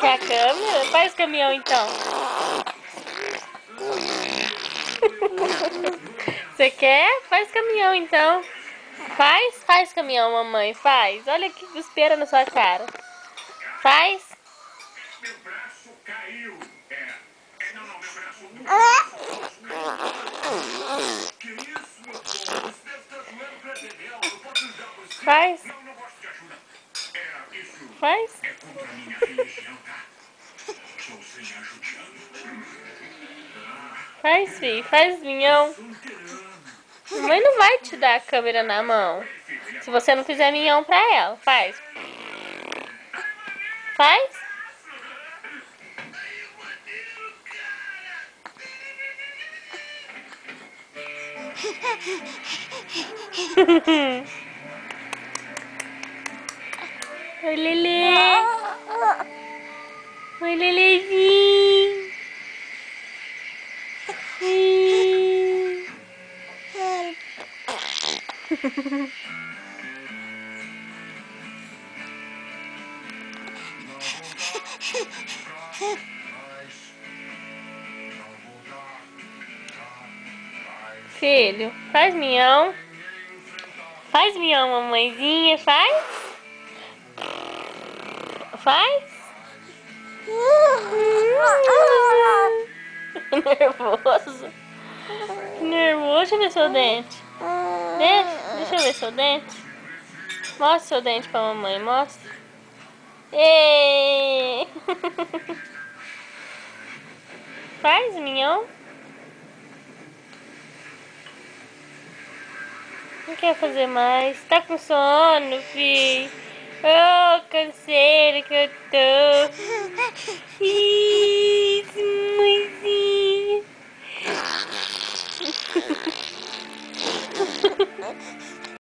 quer a câmera? Faz caminhão então. Você quer? Faz caminhão então. Faz caminhão, mamãe, faz. Olha que espera na sua cara. Faz. Meu braço caiu. Não, meu braço não. Que isso, meu povo? Isso deve estar doendo pra dedéu. Eu posso ajudar você? Faz. Não gosto de ajuda. Isso Faz. é contra a minha religião, tá? Estou sem ajudando. Faz, filho. Faz, minhão. Mamãe não vai te dar a câmera na mão se você não fizer minhão pra ela. Faz. Faz. Oi, Lelê. Oi, Lelezinho. Filho, faz minhão. Faz minhão, mamãezinha, faz. Faz. Nervoso. Nervoso. Deixa eu ver seu dente. Deixa eu ver seu dente. Mostra seu dente pra mamãe, mostra. Ê! Faz, minhão. Não quer fazer mais. Tá com sono, filho? Oh, canseira que eu tô. Ih!